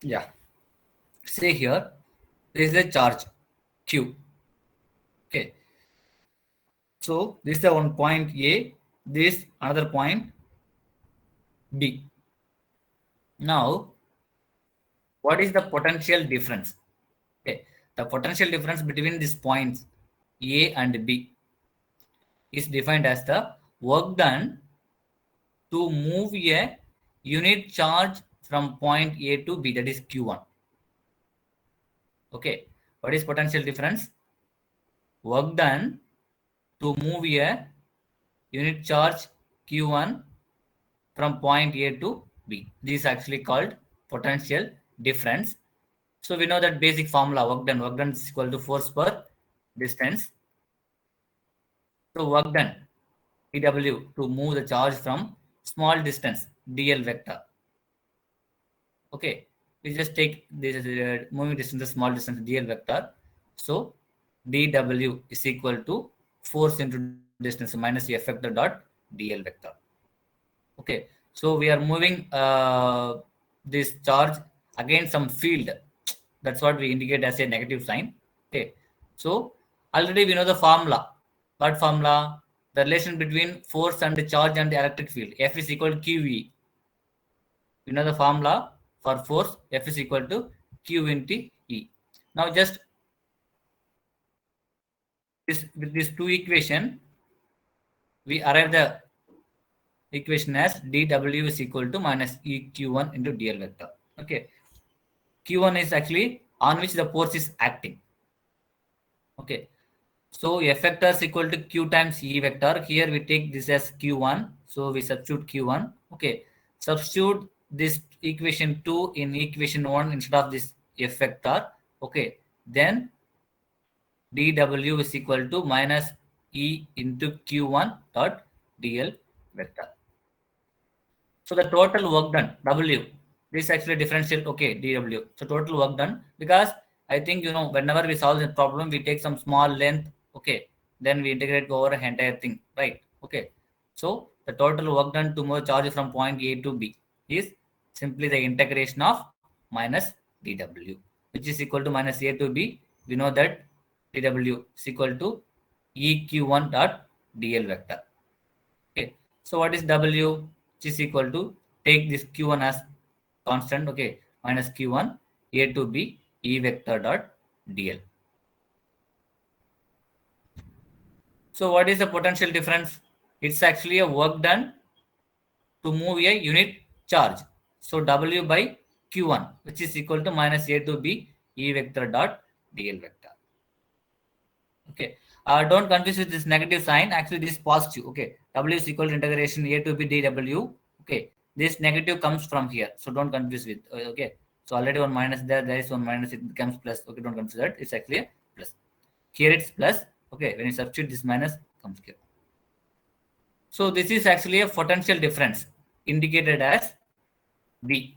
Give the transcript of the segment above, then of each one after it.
Yeah. See here, this is a charge Q. Okay. So this is the one point A, this another point B. Now, what is the potential difference? Okay. The potential difference between these points A and B is defined as the work done to move a unit charge from point A to B, that is Q1. Okay. What is potential difference? Work done to move a unit charge Q1 from point A to B. This is actually called potential difference. So we know that basic formula, work done is equal to force per distance. So work done, dW, to move the charge from small distance, dl vector. Okay, we just take this moving distance, the small distance, dl vector. So dW is equal to force into distance minus f vector dot dl vector. Okay, so we are moving this charge against some field. That's what we indicate as a negative sign. Okay, so already we know the formula. What formula? The relation between force and the charge and the electric field. F is equal to QE. You know the formula for force. F is equal to Q into E. Now just this with these two equation, we arrive the equation as dW is equal to minus EQ1 into dl vector. Okay, Q1 is actually on which the force is acting. Okay, so F vector is equal to Q times E vector. Here we take this as Q1, so we substitute Q1. Okay, substitute this equation 2 in equation 1 instead of this F vector. Okay, then dW is equal to minus E into Q1 dot dl vector. So the total work done, W, this actually differential, okay, dW. So total work done, because I think, whenever we solve the problem, we take some small length, okay, then we integrate over the entire thing, right? Okay. So the total work done to move charge from point A to B is simply the integration of minus dW, which is equal to minus A to B. We know that dW is equal to EQ1 dot dl vector. Okay, so what is W? Which is equal to, take this Q1 as constant, okay, minus Q1 A to B E vector dot dl. So what is the potential difference? It's actually a work done to move a unit charge. So W by Q1, which is equal to minus A to B E vector dot dl vector. Okay, don't confuse with this negative sign. Actually, this is positive. Okay, W is equal to integration A to B dW. Okay, this negative comes from here, so don't confuse with. Okay, so already one minus there. There is one minus. It becomes plus. Okay, don't confuse that. It's actually a plus. Here it's plus. Okay, when you substitute, this minus comes here. So this is actually a potential difference indicated as V.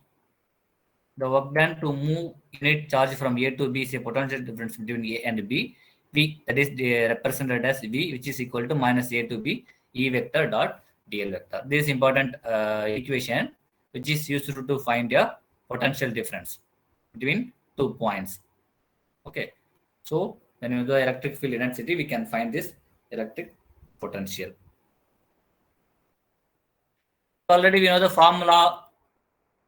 The work done to move unit charge from A to B is a potential difference between A and B. V, that is represented as V, which is equal to minus A to B E vector dot dl vector. This is important equation which is used to find a potential difference between 2 points. Okay, so when you do electric field intensity, we can find this electric potential. Already we know the formula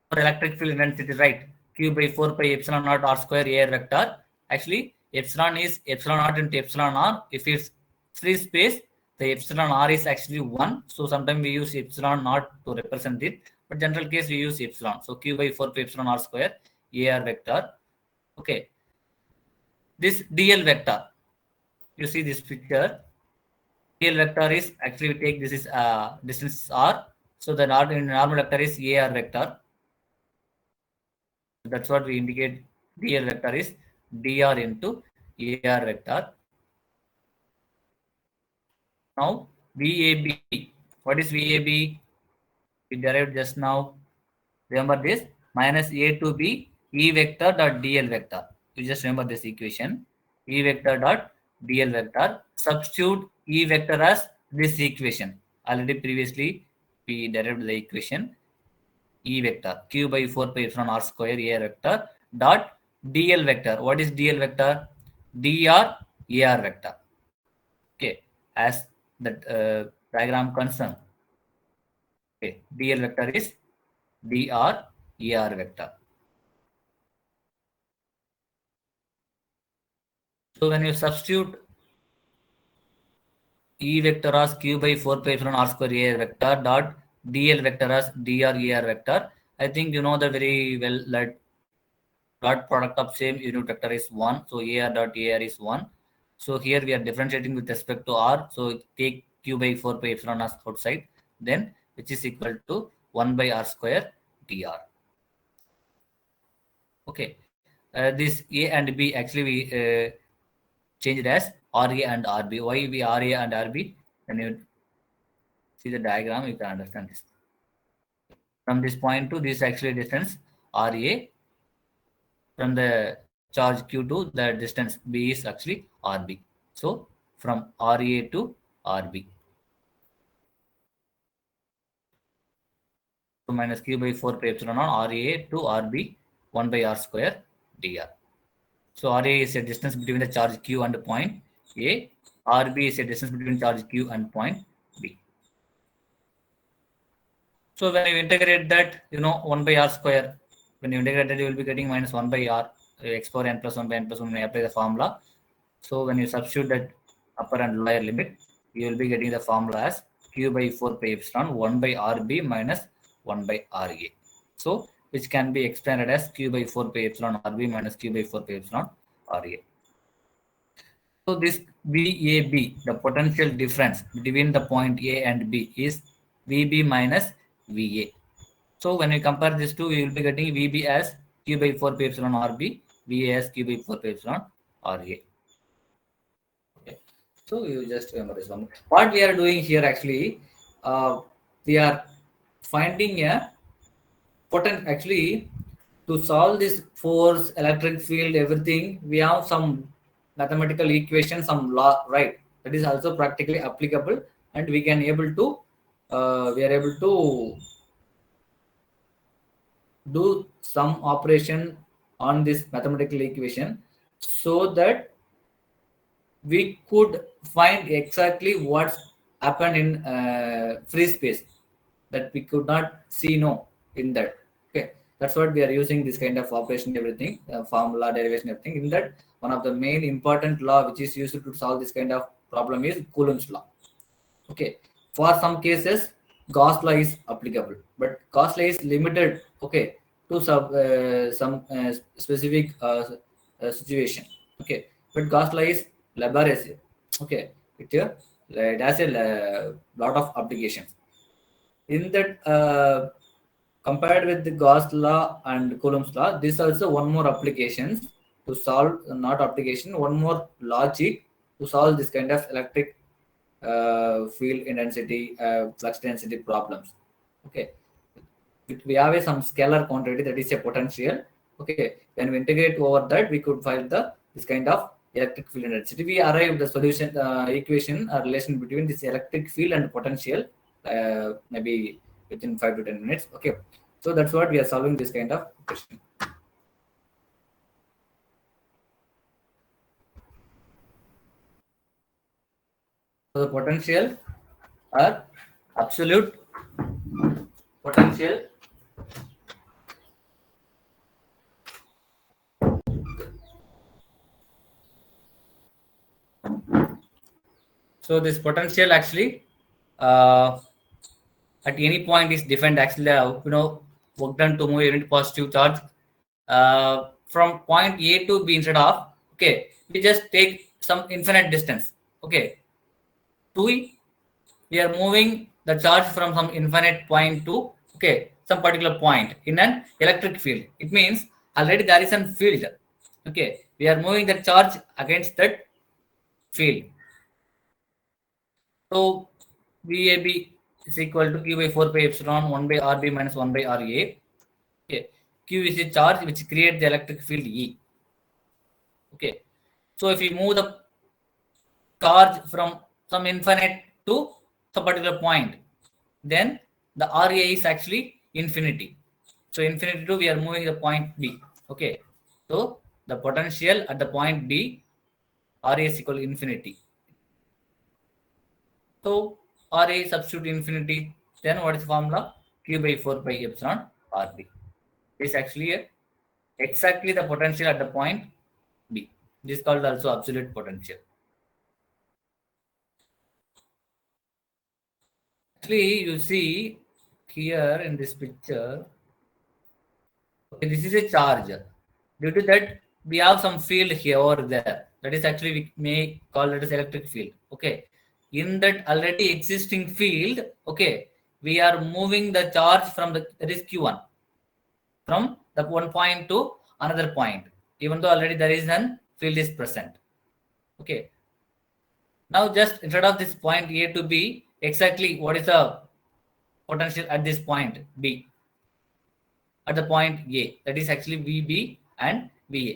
for electric field intensity, right? Q by 4 pi epsilon naught r square air vector. Actually, epsilon is epsilon naught into epsilon r. If it's free space, the epsilon r is actually 1. So sometimes we use epsilon naught to represent it. But general case, we use epsilon. So Q by 4 pi epsilon r square ar vector. Okay. This dl vector, you see this picture. dl vector is actually, we take this is distance r. So the normal vector is ar vector. That's what we indicate. Dl vector is dr into ar vector. Now VAB. What is VAB? We derived just now. Remember this, minus A to B E vector dot dl vector. You just remember this equation. E vector dot dl vector. Substitute E vector as this equation. Already previously we derived the equation. E vector Q by 4 pi epsilon R square A vector dot DL vector. What is DL vector? dr AR vector. Okay, as that diagram concern. Okay, DL vector is dr AR vector. So when you substitute E vector as Q by 4 pi epsilon R square A vector dot DL vector as dr AR vector, I think you know the very well that dot product of same unit vector is 1. So AR dot AR is 1. So here we are differentiating with respect to R. So take Q by 4 pi epsilon as outside, then which is equal to 1 by R square dr. Okay. This A and B actually we changed as RA and RB. Why we RA and RB? When you see the diagram, you can understand this. From this point to this actually distance RA, from the charge Q2, the distance B is actually RB. So from RA to RB. So minus Q by 4 pi epsilon on RA to RB 1 by R square dr. So RA is a distance between the charge Q and point A. RB is a distance between charge Q and point B. So when you integrate that, 1 by R square, when you integrate that, you will be getting minus 1 by R x power n plus 1 by n plus 1 when you apply the formula. So when you substitute that upper and lower limit, you will be getting the formula as Q by 4 pi epsilon 1 by RB minus 1 by RA. So which can be expanded as Q by 4 pi epsilon RB minus Q by 4 pi epsilon RA. So this VAB, the potential difference between the point A and B is VB minus VA. So when we compare these two, we will be getting VB as Q by 4 pi epsilon RB, VA as Q by 4 pi epsilon RA. Okay. So you just remember this one. What we are doing here actually, we are finding a actually to solve this force, electric field, everything, we have some mathematical equation, some law, right? That is also practically applicable, and we can able to we are able to do some operation on this mathematical equation so that we could find exactly what's happened in free space that we could not see in that. Okay, that's what we are using this kind of operation, everything, formula, derivation, everything. In that, one of the main important law which is used to solve this kind of problem is Coulomb's law. Okay, for some cases Gauss law is applicable, but Gauss law is limited, okay, to some specific situation. Okay, but Gauss law is laborious. Okay, it has a lot of applications. In that, compared with the Gauss law and Coulomb's law, this also one more applications to solve, not application, one more logic to solve this kind of electric field intensity, flux density problems. Okay, we have some scalar quantity that is a potential. Okay, when we integrate over that, we could find this kind of electric field intensity. We arrive the solution equation relation between this electric field and potential, maybe within 5 to 10 minutes. Okay, so that's what we are solving this kind of question. So the potential are absolute potential so this potential actually at any point is different actually, work done to move unit positive charge from point A to B instead of, okay, we just take some infinite distance. Okay, we are moving the charge from some infinite point to, okay, some particular point in an electric field. It means already there is a field. Okay, we are moving the charge against that field. So VAB is equal to Q by 4 pi epsilon 1 by RB minus 1 by RA. Okay, Q is a charge which creates the electric field E. Okay, so if we move the charge from some infinite to some particular point, then the RA is actually infinity. So infinity to we are moving the point B. Okay. So the potential at the point B, RA is equal to infinity. So RA substitute infinity. Then what is the formula? Q by 4 pi epsilon RB. This is actually exactly the potential at the point B. This is called also absolute potential. Actually, you see here in this picture, okay, this is a charge. Due to that, we have some field here or there. That is actually we may call it as electric field. Okay. In that already existing field, okay, we are moving the charge from that is Q1 from the one point to another point, even though already there is an field is present. Okay. Now just instead of this point A to B, exactly what is the potential at this point B? At the point A, that is actually VB and VA.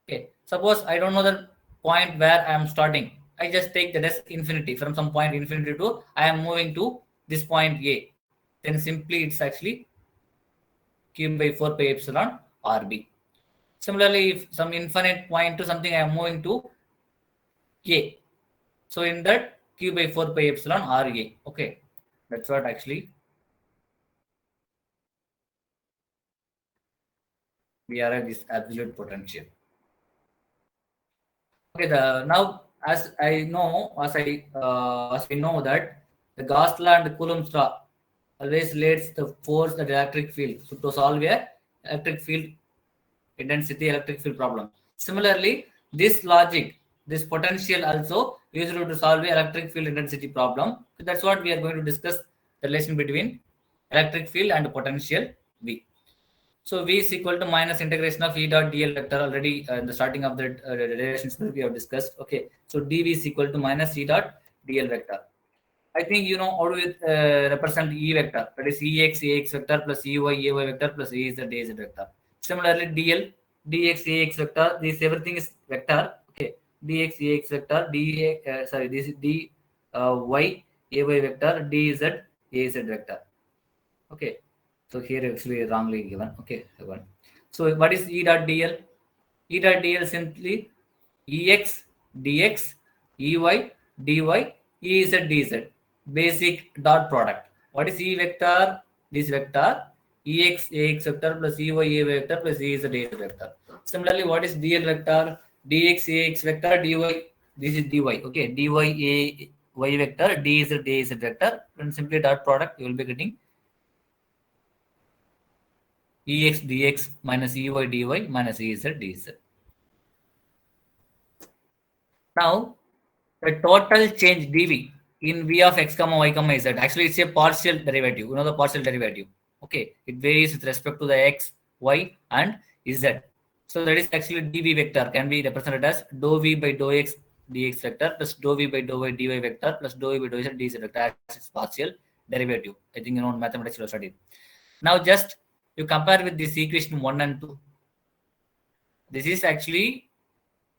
Okay, suppose I don't know the point where I am starting. I just take that as infinity. From some point infinity to I am moving to this point A. Then simply it's actually Q by 4 pi epsilon RB. Similarly, if some infinite point to something I am moving to A. So in that Q by 4 pi epsilon RA. Okay, that's what actually we are at this absolute potential. Okay, the now as I know, as we know that the Gauss law and Coulomb's law always relates the force and electric field. So to solve a electric field intensity electric field problem. Similarly, this logic, this potential also used to solve a electric field intensity problem. So that's what we are going to discuss the relation between electric field and potential V. So V is equal to minus integration of E dot dl vector already in the starting of the relations we have discussed. Okay, so dV is equal to minus E dot dl vector. I think you know how to represent E vector, that is Ex Ax vector plus Ey Ay vector plus Az Az vector. Similarly, dl dx Ax vector, this everything is vector. Okay, dx Ax vector, this is dy Ay vector, dz Az vector. Okay, so here actually wrongly given. Okay, so what is E dot dl? E dot dl simply Ex dx Ey dy Ez dz basic dot product. What is E vector? This vector Ex Ax vector plus Ey Ay vector plus Ez Az vector. Similarly, what is dl vector? Dx Ax vector dy. This is dy. Okay, dy A y vector dz Az vector. And simply dot product you will be getting Ex dx minus Ey dy minus Ez dz. Now, the total change dv in v of x comma y comma z, actually it's a partial derivative. You know the partial derivative. Okay, it varies with respect to the x, y and z. So that is actually dv vector can be represented as dou v by dou x dx vector plus dou v by dou y dy vector plus dou v by dou z dz vector as its partial derivative. I think you know mathematics you have studied. Now just you compare with this equation 1 and 2. This is actually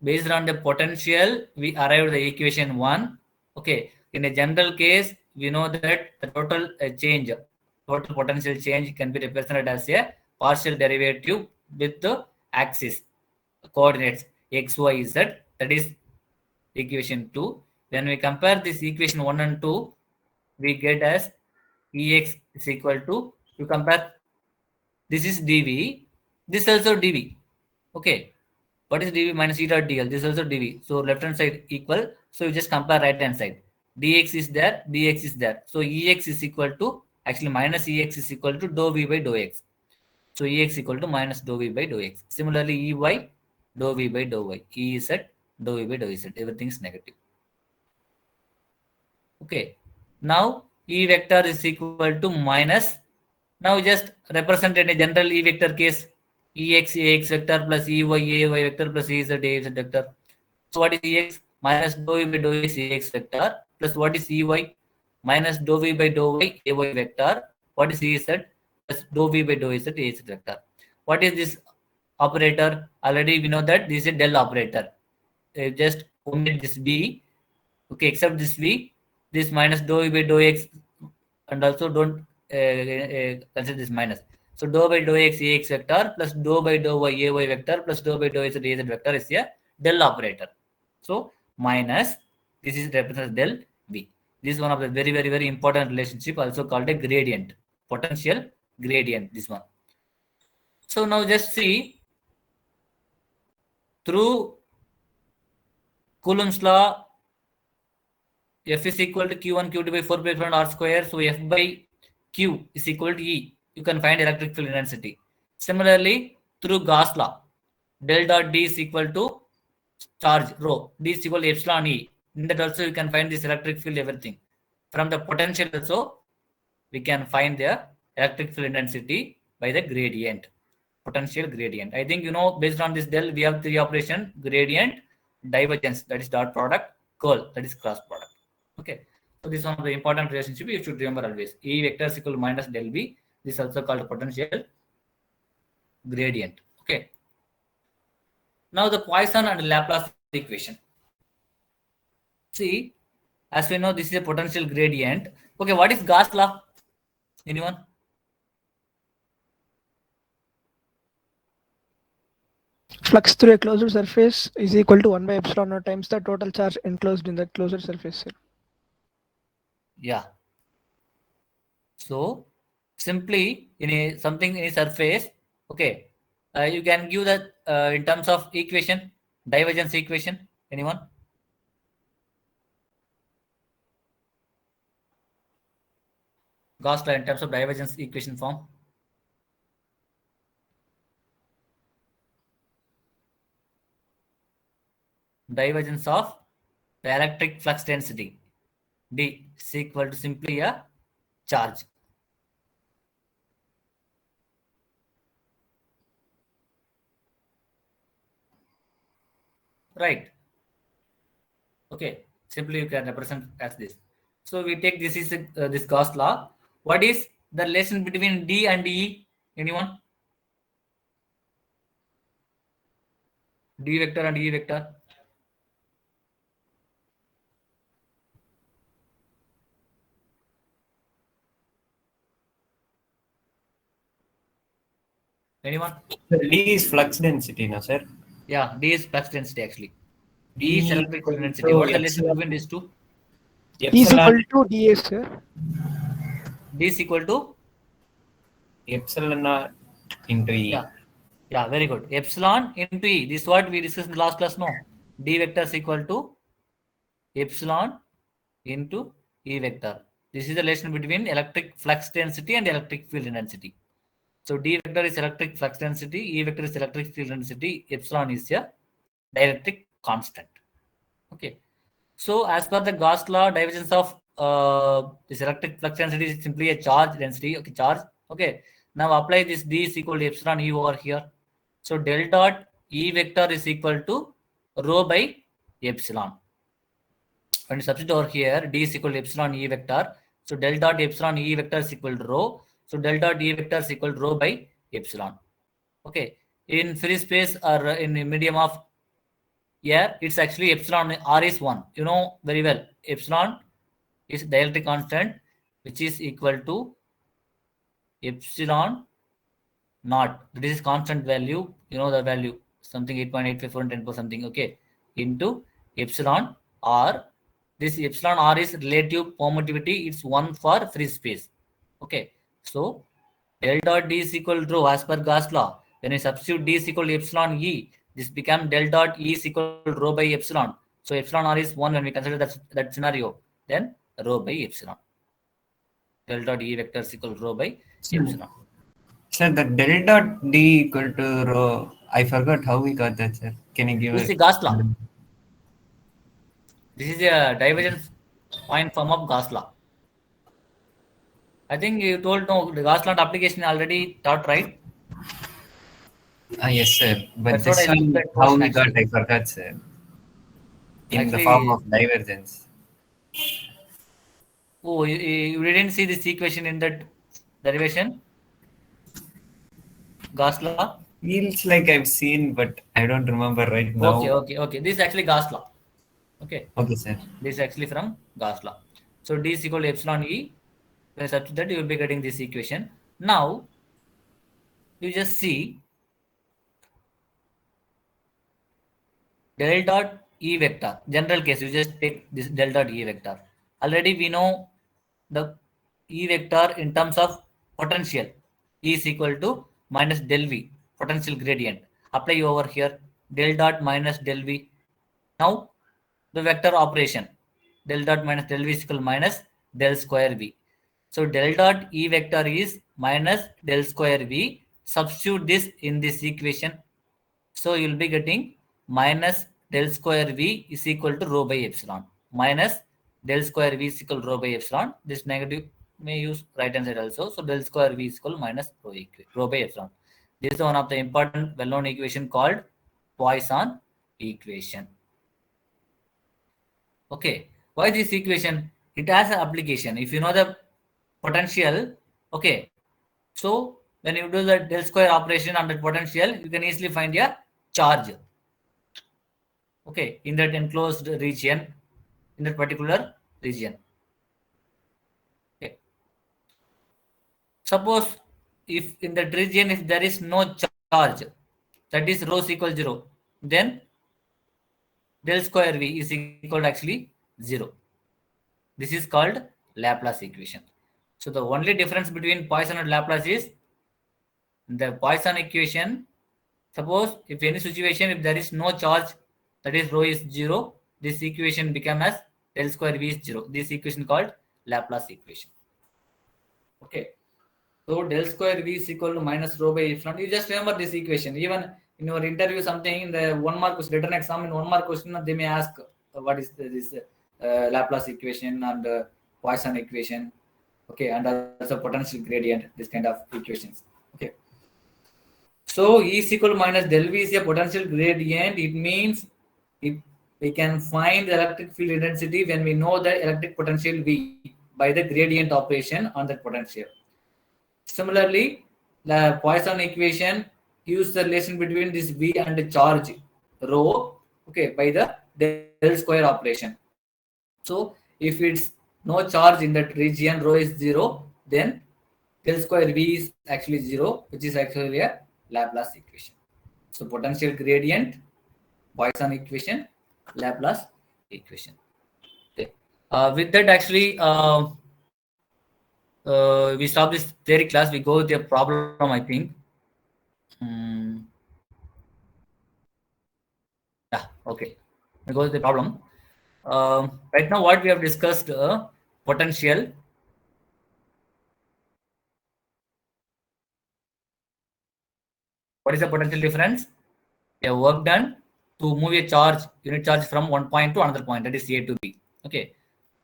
based on the potential, we arrived the equation 1. Okay, in a general case, we know that the total change, total potential change can be represented as a partial derivative with the axis coordinates x, y, z. That is equation 2. When we compare this equation 1 and 2, we get as Ex is equal to, you compare, this is dv, this also dv. Okay, what is dv minus E dot dl? This is also dv. So left hand side equal. So you just compare right hand side. dx is there, dx is there. So Ex is equal to, actually minus Ex is equal to dou v by dou x. So Ex equal to minus dou v by dou x. Similarly, Ey dou v by dou y. Ez dou v by dou z. Everything is negative. Okay. Now E vector is equal to minus. Now just represent in a general E vector case. Ex Ax vector plus Ey Ay vector plus Ez Az vector. So what is Ex? Minus dou v by dou x Ax vector plus what is Ey? Minus dou v by dou y Ay vector. What is Ez? Plus dou v by dou z Az vector. What is this operator? Already we know that this is a del operator. Just omit this b. Okay, except this v. This minus dou v by dou x, and also don't consider this minus. So dou by dou x ax vector plus dou by dou y ay vector plus dou by dou z az vector is a del operator. So minus, this is represents del v. This is one of the very important relationship, also called a gradient, potential gradient, this one. So now just see, through Coulomb's law, F is equal to Q1 Q2 by 4 pi epsilon R square. So F by Q is equal to E. You can find electric field intensity. Similarly, through Gauss law, del dot D is equal to charge rho. D is equal to epsilon E. In that also you can find this electric field, everything. From the potential also, we can find the electric field intensity by the gradient, potential gradient. I think you know, based on this del, we have three operation: gradient, divergence, that is dot product, curl, that is cross product. Okay, so this is one of the important relationship you should remember always. E vector is equal to minus del V. This is also called potential gradient. Okay. Now the Poisson and Laplace equation. See, as we know, this is a potential gradient. Okay, what is Gauss law? Anyone? Flux through a closed surface is equal to 1 by epsilon naught times the total charge enclosed in the closed surface, sir. Yeah. So simply in a something in a surface, okay, you can give that in terms of equation, divergence equation. Anyone? Gauss law in terms of divergence equation form. Divergence of the electric flux density, D, is equal to simply a charge. Right. Okay. Simply you can represent as this. So we take this is this Gauss law. What is the relation between D and E? Anyone? D vector and E vector. Anyone? D is flux density, no sir? Yeah, D is flux density actually. D E is electric field equal density. to What is the relation epsilon. between these two? E is equal Epsilon, to dA, sir. D is equal to? epsilon naught into E. Yeah. Yeah, very good. Epsilon into E. This is what we discussed in the last class, no? D vector is equal to epsilon into E vector. This is the relation between electric flux density and electric field intensity. So D vector is electric flux density, E vector is electric field density, epsilon is a dielectric constant. Okay. So as per the Gauss law, divergence of this electric flux density is simply a charge density. Okay, charge. Okay. Now apply this D is equal to epsilon E over here. So del dot E vector is equal to rho by epsilon. When you substitute over here, D is equal to epsilon E vector. So del dot epsilon E vector is equal to rho. So del dot E vector is equal to rho by epsilon. Okay. In free space or in the medium of air, it's actually epsilon R is 1. You know very well. Epsilon is dielectric constant, which is equal to epsilon naught. This is constant value. You know the value, something 8.854 10 something. Okay. Into epsilon R. This epsilon R is relative permittivity. It's 1 for free space. Okay. So del dot D is equal to rho as per Gauss law. When you substitute D is equal to epsilon E, this become del dot E is equal to rho by epsilon. So epsilon R is 1 when we consider that scenario. Then rho by epsilon. Del dot E vector is equal to rho by epsilon. Sir, the del dot D equal to rho. I forgot how we got that, sir. Can you give This is it? Gauss law. This is a divergence point form of Gauss law. I think you told no, the Gauss law application already taught, right? Yes, sir. But That's what this I left one, that how portion we got, actually. I forgot, sir. In the Actually, form of divergence. oh, you didn't see this equation in that derivation? Gauss law? Feels like I've seen, but I don't remember right Okay, now. okay, okay. This is actually Gauss law. Okay. Okay, sir. This is actually from Gauss law. So D is equal to epsilon E. When you substitute that, you will be getting this equation. Now, you just see del dot E vector. General case, you just take this del dot E vector. Already we know the E vector in terms of potential. E is equal to minus del V, potential gradient. Apply over here, del dot minus del V. Now the vector operation, del dot minus del V is equal to minus del square V. So del dot E vector is minus del square V. Substitute this in this equation. So you'll be getting minus del square V is equal to rho by epsilon. Minus del square V is equal to rho by epsilon. This negative may use right hand side also. So del square V is equal to minus rho by epsilon. This is one of the important well-known equation called Poisson equation. Okay, why this equation? It has an application. If you know the potential, okay, so when you do the del square operation on the potential, you can easily find a charge. Okay, in that enclosed region, in that particular region. Okay. Suppose if in that region, if there is no charge, that is rho is equal 0, then del square V is equal to actually 0. This is called Laplace equation. So the only difference between Poisson and Laplace is the Poisson equation. Suppose if any situation, if there is no charge, that is rho is 0, this equation become as del square V is 0. This equation called Laplace equation. Okay. So del square V is equal to minus rho by epsilon. You just remember this equation. Even in your interview, something in the 1 mark question, written exam in 1 mark question, they may ask what is this Laplace equation and Poisson equation. Okay, and also potential gradient, this kind of equations. Okay. So E is equal to minus del V is a potential gradient. It means if we can find the electric field intensity when we know the electric potential V by the gradient operation on that potential. Similarly, the Poisson equation gives the relation between this V and the charge rho, okay, by the del square operation. So if it's no charge in that region, rho is 0, then del square V is actually 0, which is actually a Laplace equation. So potential gradient, Poisson equation, Laplace equation. Okay. With that, actually, we stop this theory class. We go with the problem, I think. Yeah, okay. We go with the problem. Right now, what we have discussed, potential. What is the potential difference? A work done to move a charge, unit charge from one point to another point, that is A to B. Okay.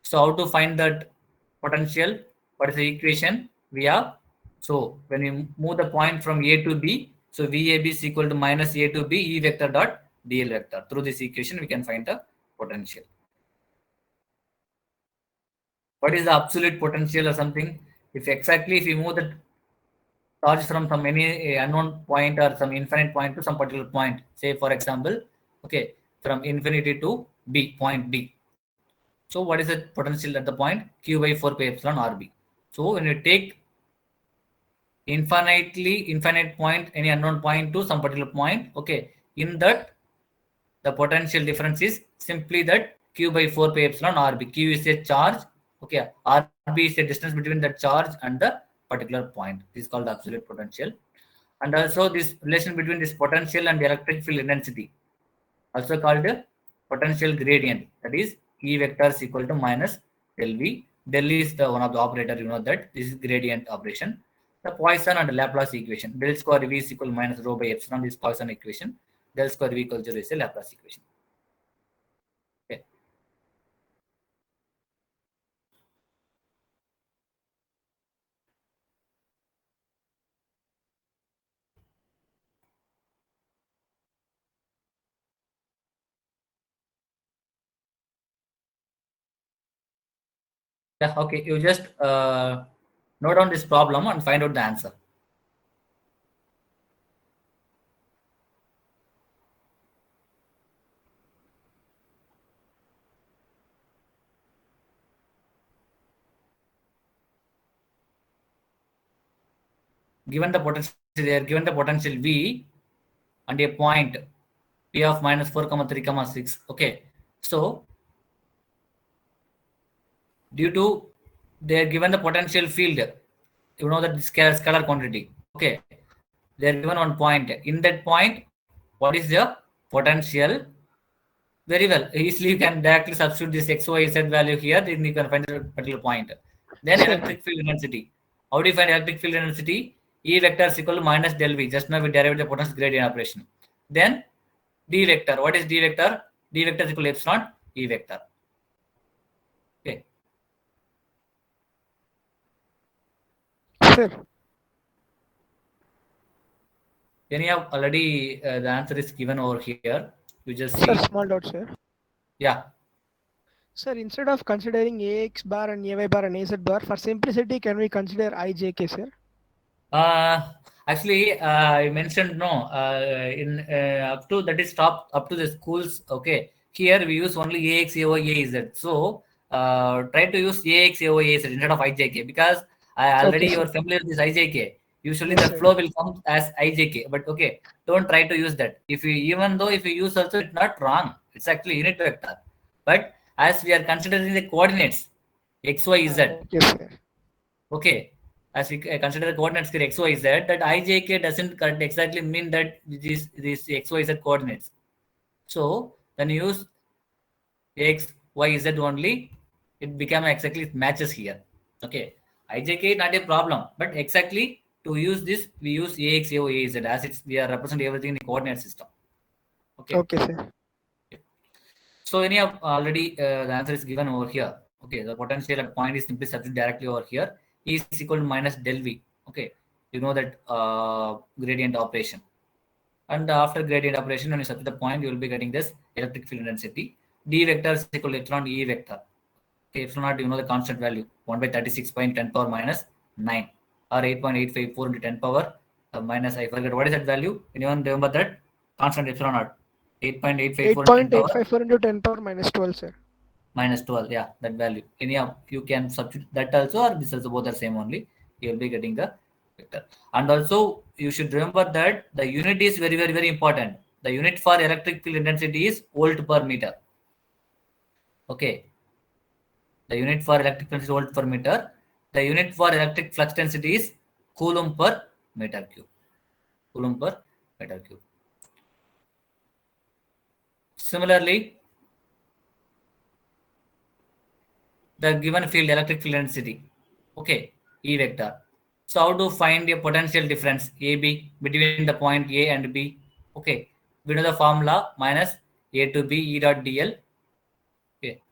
So how to find that potential? What is the equation we have? So when we move the point from A to B, so VAB is equal to minus A to B E vector dot DL vector. Through this equation, we can find the potential. What is the absolute potential or something? If we move the charge from any unknown point or some infinite point to some particular point, say for example, okay, from infinity to B, point B. So what is the potential at the point? Q by 4 pi epsilon RB. So when you take infinite point, any unknown point to some particular point, okay, in that the potential difference is simply that Q by 4 pi epsilon RB. Q is a charge, okay, RB is a distance between the charge and the particular point. This is called absolute potential. And also this relation between this potential and the electric field intensity, also called potential gradient, that is E vector is equal to minus del V. Del is the one of the operator, you know that this is gradient operation. The Poisson and Laplace equation, del square V is equal to minus rho by epsilon, this Poisson equation. Del square V equal to 0 is a Laplace equation. Okay. Yeah, okay. You just note down this problem and find out the answer. given the potential, they are given the potential V and a point P of minus 4, 3, 6. Okay. So due to they are given the potential field, you know that scalar quantity. Okay. They are given one point. In that point, what is the potential? Very well. Easily you can directly substitute this x, y, z value here. Then you can find a particular point. Then Sure. electric field intensity. How do you find electric field intensity? E vector is equal to minus del V. Just now we derived the potential gradient operation. Then D vector. What is D vector? D vector is equal to epsilon E vector. Okay. Sir. Any of already the answer is given over here. You just Sir, see. small dot, sir. Yeah. Sir, instead of considering AX bar and AY bar and AZ bar, for simplicity, can we consider IJK, sir? Actually, I mentioned no. In up to that is top up to the schools. Okay, here we use only AX, AY, AZ. So try to use AX, AY, AZ instead of IJK because already Okay, you are sir. familiar with this IJK. Usually Yes, the sir. flow will come as IJK. But okay, don't try to use that. If you even though if you use also, it's not wrong. It's actually unit vector. But as we are considering the coordinates x, y, z. Okay, sir. Okay, as we consider the coordinates here x, y, z, that ijk doesn't exactly mean that these x, y, z coordinates. So when you use x, y, z only, it become exactly it matches here. Okay, ijk not a problem, but exactly to use this we use ax, ay, az as it's we are representing everything in the coordinate system. Okay. Okay, sir. So any of already the answer is given over here. Okay, the potential at point is simply substitute directly over here. E is equal to minus del V. Okay, you know that gradient operation. And after gradient operation, when you substitute the point, you will be getting this electric field intensity. D vector is equal to epsilon E vector. Okay, epsilon naught, you know the constant value 1 by 36 pi into 10 power minus 9 or 8.854 into 10 power minus, I forget what is that value. Anyone remember that? Constant epsilon naught 8.854 into 10 power 8.854 into 10 power minus 12, sir. minus 12, yeah, that value. Anyhow, you can substitute that also, or this also, both are same only. You will be getting the vector. And also, you should remember that the unit is very, very, very important. The unit for electric field intensity is volt per meter. Okay. The unit for electric field is volt per meter. The unit for electric flux density is coulomb per meter cube. Coulomb per meter cube. Similarly, the given field electric field intensity, okay, E vector. So how to find a potential difference AB between the point A and B? Okay, we know the formula minus A to B E dot dl. Okay,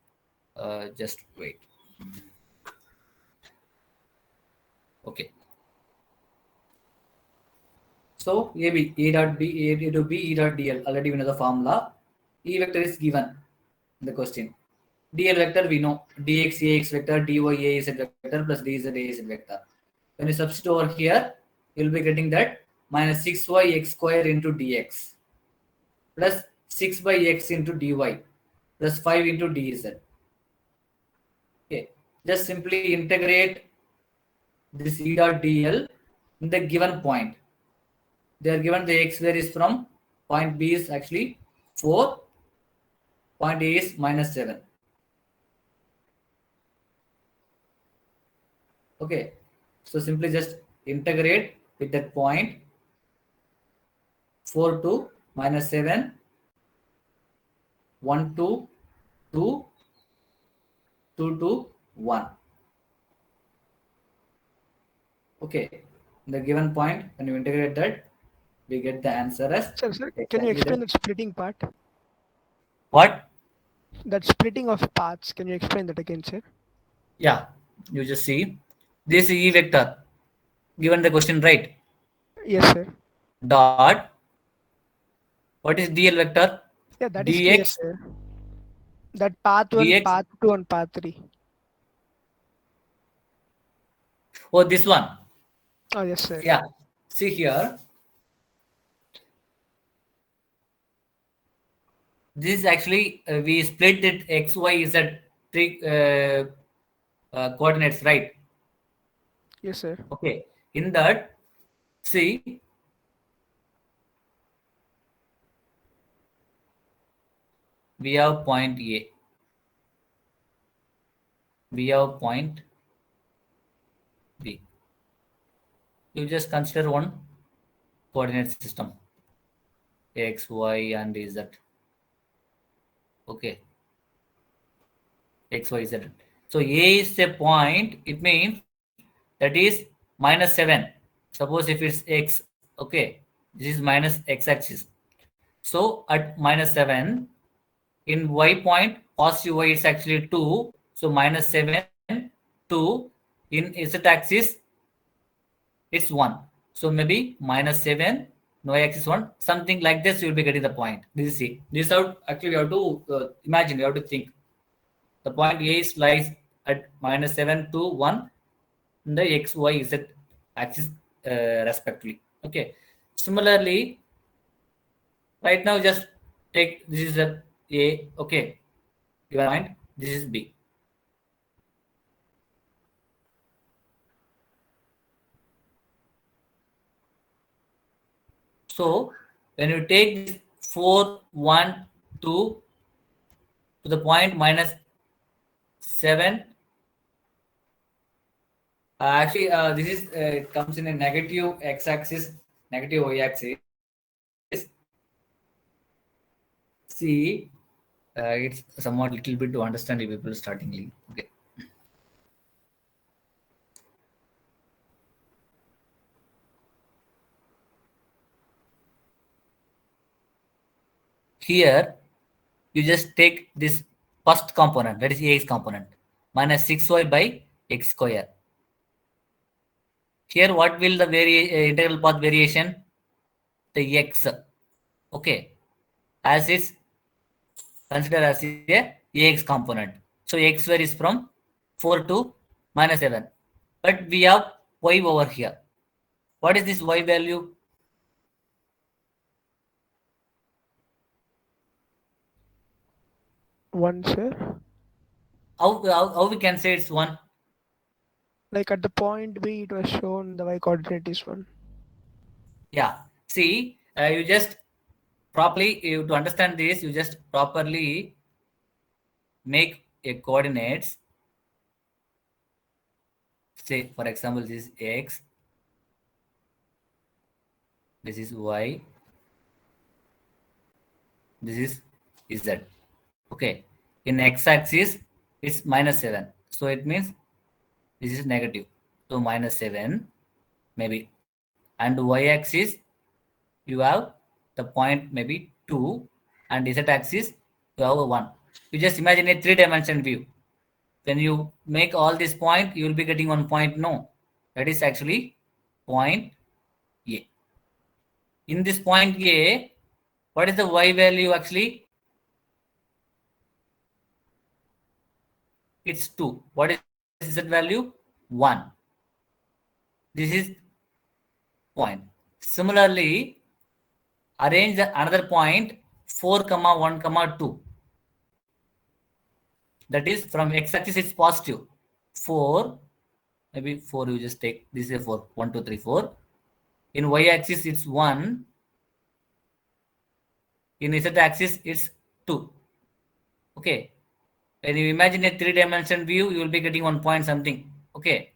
just wait. Okay. So AB A dot B A to B E dot dl, already we know the formula. E vector is given in the question. DL vector we know dx ax vector dy az vector plus dz az vector. When you substitute over here, you will be getting that minus 6y x square into dx plus 6 by x into dy plus 5 into dz. Okay, just simply integrate this E dot dl in the given point. They are given the x varies from point B is actually 4, point A is minus 7. Okay, so simply just integrate with that point 4 to minus 7, 1 to 2, 2 to 1. Okay, the given point, when you integrate that, we get the answer as Sir, can you explain that splitting part? what? That splitting of paths, can you explain that again, sir? Yeah, you just see this E vector given the question, right? Yes, sir. Dot, what is DL vector? Yeah, that is dx clear, sir. That path 1, dx. path 2 and path 3. Oh, this one. Oh, yes, sir. Yeah, see here. This is actually we split it x, y, z three coordinates, right? Yes, sir. Okay. In that, see, we have point A. We have point B. You just consider one coordinate system, X, Y, and Z. Okay. X, Y, Z. So A is a point, it means that is -7. Suppose if it's X, okay, this is minus X axis. So at -7, in Y point, positive Y is actually 2. So -7, 2. In Z axis, it's 1. So maybe -7, Y axis 1, something like this, you will be getting the point. This is C. This is how actually you have to imagine, you have to think. The point A is lies at -7 to 1 in the X, Y, Z axis respectively. Okay. Similarly, right now just take this is a okay. Your mind, this is B. So when you take this 4, 1, 2 to the point -7, actually this is it comes in a negative x-axis, negative y-axis. See, it's somewhat little bit to understand if people startingly. Okay. Here, you just take this first component, that is Ax component, minus 6y by x square. Here, what will the integral path variation? The x. Okay. As it's considered as a Ax component. So x varies from 4 to -7. But we have y over here. What is this y value? 1, sir. How we can say it's 1? Like at the point B, it was shown the y coordinate is 1. Yeah. See, you just properly, to understand this, you just properly make a coordinates. Say, for example, this is x, this is y, this is z. Okay. In x-axis, it's -7. So it means this is negative. So -7, maybe. And y-axis, you have the point maybe 2, and z-axis, you have a 1. You just imagine a 3-dimensional view. When you make all this point, you will be getting 1 point. No, that is actually point A. In this point A, what is the y value actually? It's 2. What is z value? 1. This is point. Similarly, arrange another point 4, 1, 2. That is from x-axis it's positive. 4, maybe 4 you just take, this is a 4, 1, 2, 3, 4. In y-axis it's 1. In z-axis it's 2. Okay. When you imagine a 3-dimensional view, you will be getting 1 point something. Okay.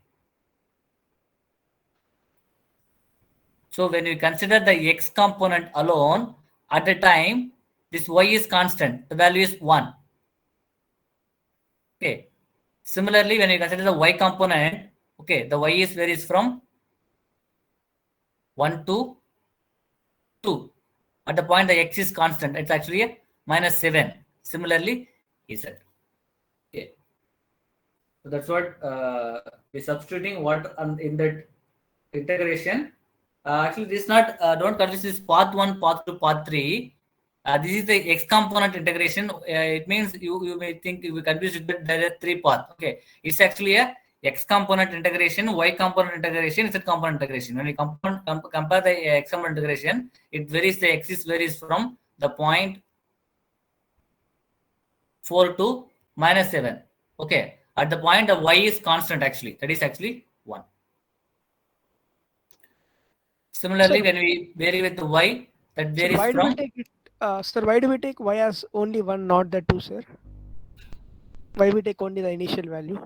So when you consider the x component alone, at the time, this y is constant. The value is 1. Okay. Similarly, when you consider the y component, okay, the y is varies from 1 to 2. At the point the x is constant, it's actually a -7. Similarly, z. Okay. So that's what we're substituting what in that integration. Actually, this is not, don't confuse this path 1, path 2, path 3. This is the x component integration. It means you may think you will confuse it, but there are 3 paths. Okay. It's actually a x component integration, y component integration, z component integration. When you compare the x component integration, it varies, the axis varies from the point 4 to -7. Okay. At the point the y is constant actually. That is actually 1. Similarly, Sir, when we vary with y, that sir, varies why do we from take it? Sir, why do we take y as only one, not the two, sir? Why we take only the initial value?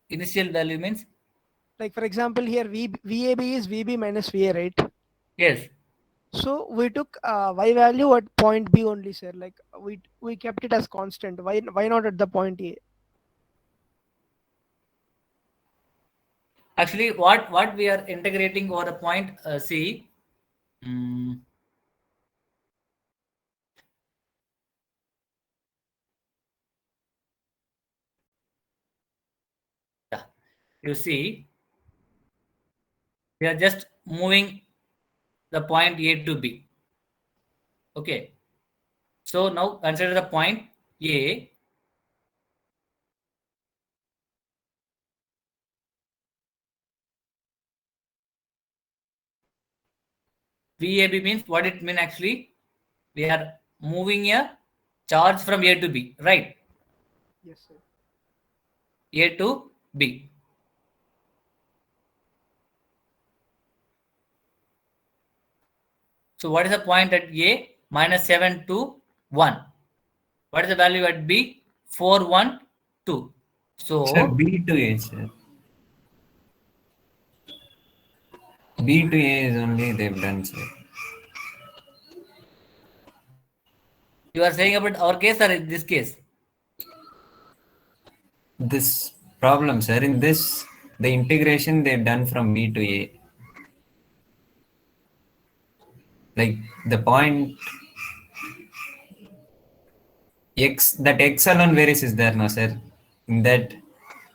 initial value means Like for example, here VAB is VB minus VA, right? yes. So we took y value at point B only, sir. Like we kept it as constant. Why not at the point A? Actually, what we are integrating over the point C. mm, yeah, you see, we are just moving the point A to B. Okay. So now consider the point A. VAB means what it means actually. We are moving a charge from A to B, right? Yes, sir. A to B. So what is the point at A? Minus 7 to 1. What is the value at B? 4, 1, 2. Sir, So B to A, sir. B to A is only they've done, sir. you are saying about our case or in this case? This problem, sir, in this, the integration they've done from B to A. Like the point X, that X alone varies is there, no, sir? In that,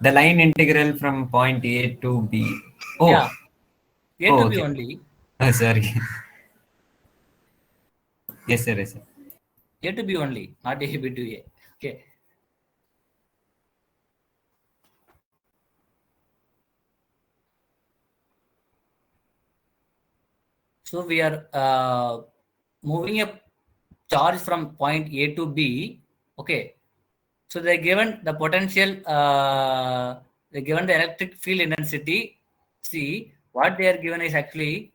the line integral from point A to B. Yeah, Oh, A oh, to B okay. only. Sorry. Yes, sir, yes, sir. A to B only, not A B to A. Okay. So we are moving a charge from point A to B. Okay. So they given the potential, they given the electric field intensity. See, what they are given is actually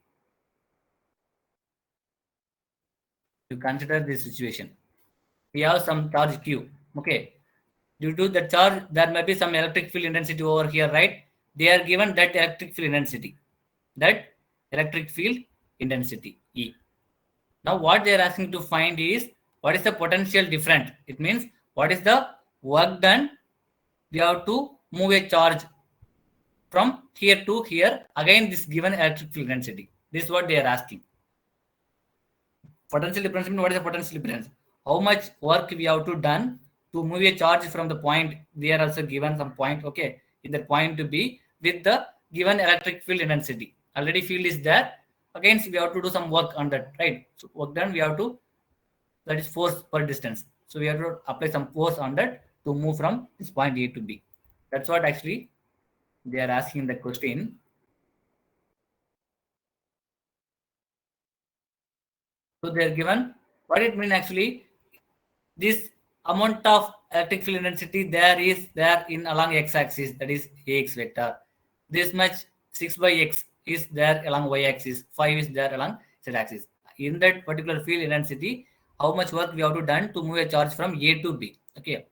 to consider this situation. We have some charge Q. Okay. Due to the charge, there may be some electric field intensity over here, right? They are given that electric field intensity. That electric field intensity E. Now what they are asking to find is what is the potential difference. It means what is the work done. We have to move a charge from here to here. Again, this given electric field density. This is what they are asking. Potential difference means what is the potential difference? How much work we have to done to move a charge from the point. They are also given some point. Okay, in the point to be with the given electric field intensity. Already field is there. Again, we have to do some work on that, right? So work done, we have to, that is force per distance. So we have to apply some force on that to move from this point A to B. That's what actually they are asking the question. So they are given what it means actually. This amount of electric field intensity there is there in along x-axis, that is Ax vector. This much 6 by x is there along y-axis, 5 is there along z-axis. In that particular field intensity, how much work we have to done to move a charge from A to B. Okay.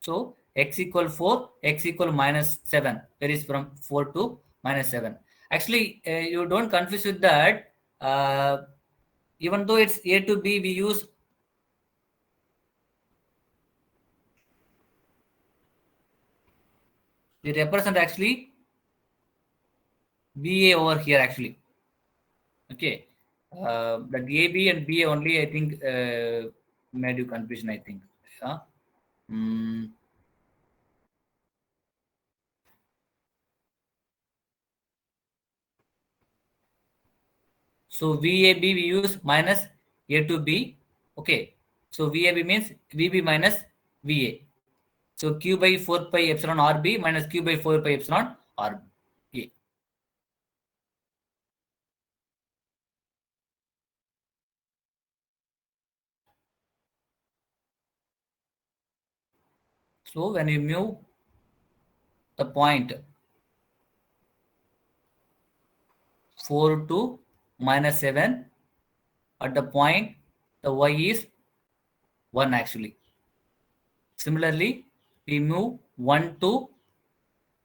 So x equal 4, x equal minus 7. Varies from 4 to minus 7. Actually, you don't confuse with that. Even though it's A to B, we use the represent actually BA over here actually. Okay. That AB and BA only, I think, made you confusion, I think. Yeah. Mm. So VAB we use minus A to B. Okay. So VAB means VB minus VA. So Q by 4 pi epsilon RB minus Q by 4 pi epsilon RA. So when you move the point 4 to minus 7. At the point, the y is 1 actually. Similarly, we move 1 to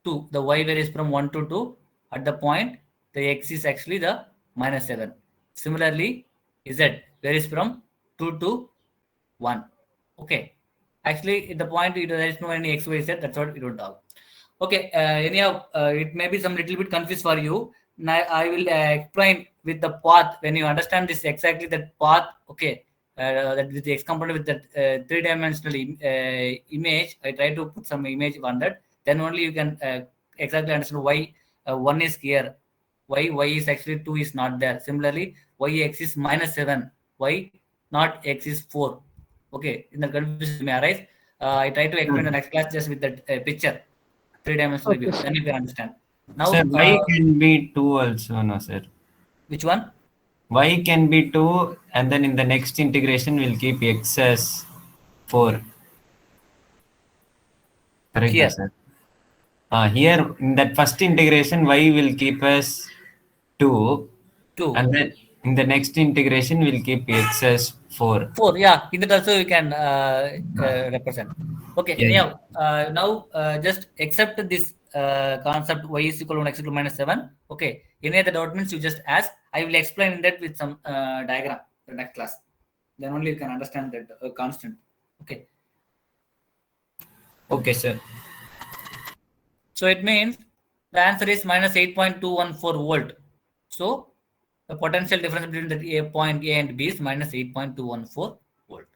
2. The y varies from 1 to 2. At the point, the x is actually the minus 7. Similarly, z varies from 2 to 1. Okay. Actually, at the point, there is no any x, y, z. That's what we don't have. Okay. Anyhow, it may be some little bit confused for you. Now, I will explain with the path. When you understand this exactly that path, okay, that with the x component with that three-dimensional image, I try to put some image on that. Then only you can exactly understand why 1 is here. Why y is actually 2 is not there. Similarly, y x is minus 7. Why not x is 4? Okay, in the confusion may arise. I try to explain the next class just with that picture, three-dimensional view. Okay, Then you can understand. Now, Sir, y can be 2 also, no, sir. which one? Y can be 2, and then in the next integration, we'll keep x as 4. Correct, Here. sir? Here, in that first integration, y will keep as 2. 2. And then in the next integration, we'll keep x as 4. 4. Yeah, in that also you can represent. Okay, Yeah. anyhow, now just accept this concept y is equal to 1 x equal to minus 7. Okay, any other doubt means you just ask. I will explain that with some diagram in the next class. Then only you can understand that constant. Okay. Okay, sir. So it means the answer is minus 8.214 volt. So the potential difference between the point A and B is minus 8.214 volt.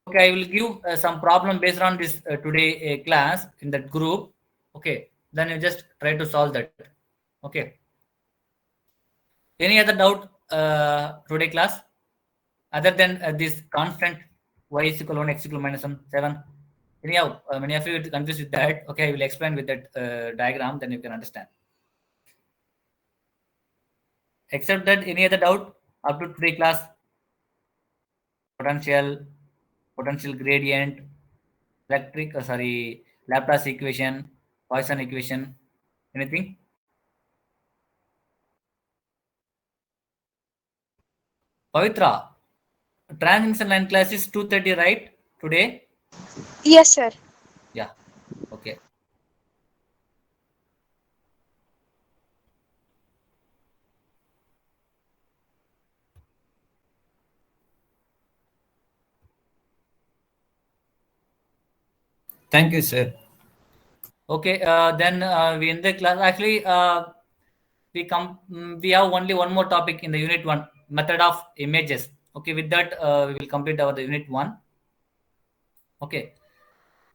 Okay, I will give some problem based on this today class in that group. Okay, then you just try to solve that. Okay. Any other doubt today class other than this constant y is equal to 1 x equal to minus 1 7? Anyhow, many of you are confused with that. Okay, I will explain with that diagram, then you can understand. Except that, any other doubt up to today class? Potential gradient, Laplace equation, Poisson equation, anything? Pavitra, transmission line class is 2:30, right? Today? Yes, sir. Yeah. Okay. Thank you, sir. Okay. Then we end the class. Actually, we have only one more topic in the unit 1, method of images. Okay. With that, we will complete our unit 1. Okay.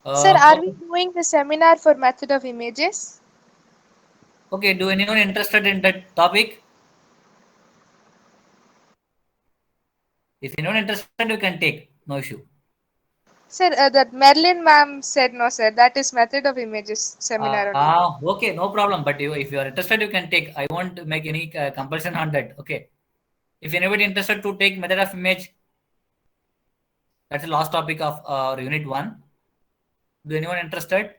Sir, are we doing the seminar for method of images? Okay. Do anyone interested in that topic? If anyone interested, you can take. No issue. Sir, that Marilyn ma'am said no, sir. That is method of images seminar only. Okay, no problem. But if you are interested, you can take. I won't make any compulsion on that. Okay. If anybody interested to take method of image, that's the last topic of our unit 1. Do anyone interested?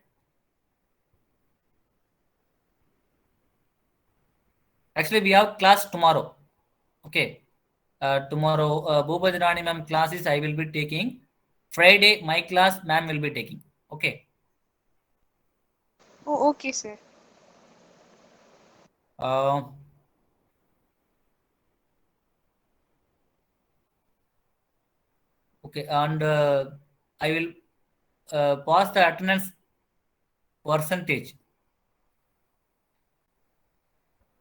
Actually, we have class tomorrow. Okay. Tomorrow, Bhubadrani ma'am classes I will be taking. Friday, my class ma'am will be taking. Okay. Oh, okay, sir. Okay, and I will pass the attendance percentage.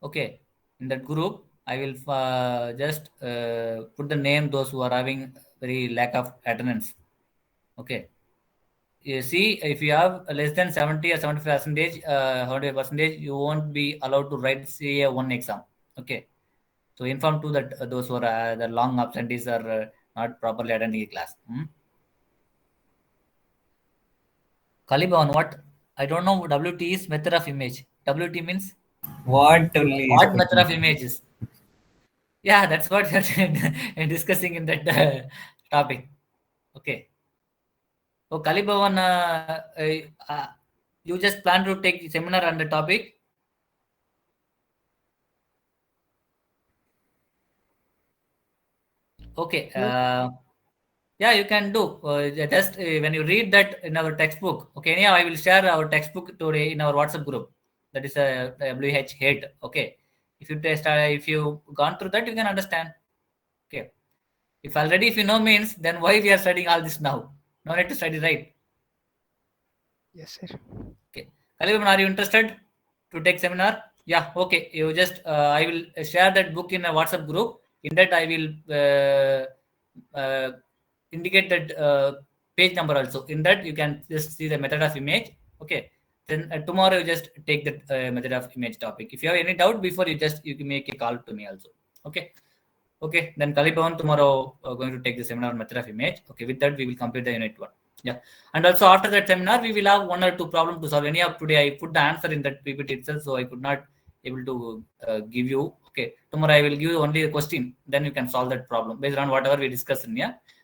Okay, in that group, I will just put the name those who are having very lack of attendance. Okay. You see, if you have less than 70 or 75%, 100%, you won't be allowed to write CA1 exam. Okay. So inform to that those who are the long absentees are not properly attending a class. Caliban, what? I don't know. WT is method of image. WT means What only is what method of images? Yeah, that's what we're discussing in that topic. Okay. So Kalibavan, you just plan to take seminar on the topic? Okay. Yeah, you can do. Just when you read that in our textbook. Okay. Anyhow, I will share our textbook today in our WhatsApp group. That is a WH8. Okay. If you gone through that, you can understand. Okay. If you know means, then why we are studying all this now? No need to study, right? Yes, sir. Okay. Kalibaman, are you interested to take seminar? Yeah. Okay. You just I will share that book in a WhatsApp group. In that I will indicate that page number also. In that you can just see the method of image. Okay. Then tomorrow you just take the method of image topic. If you have any doubt before, you can make a call to me also. Okay. Okay. Then Kalibavan tomorrow going to take the seminar on method of image. Okay. With that we will complete the unit 1. Yeah. And also after that seminar, we will have 1 or 2 problems to solve. Anyhow, today I put the answer in that PPT itself, so I could not able to give you. Okay. Tomorrow I will give you only a question. Then you can solve that problem based on whatever we discussed in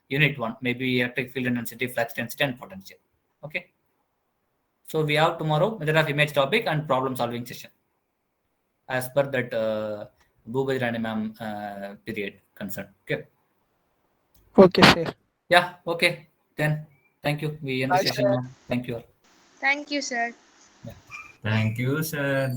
unit 1. Maybe electric field intensity, flux density, and potential. Okay. So we have tomorrow method of image topic and problem solving session as per that Bhubaj Rani ma'am period concern. Okay. Okay, sir. Yeah. Okay. Then thank you. We end the Bye, session sir. now. Thank you all. Thank you, sir. Thank you, sir.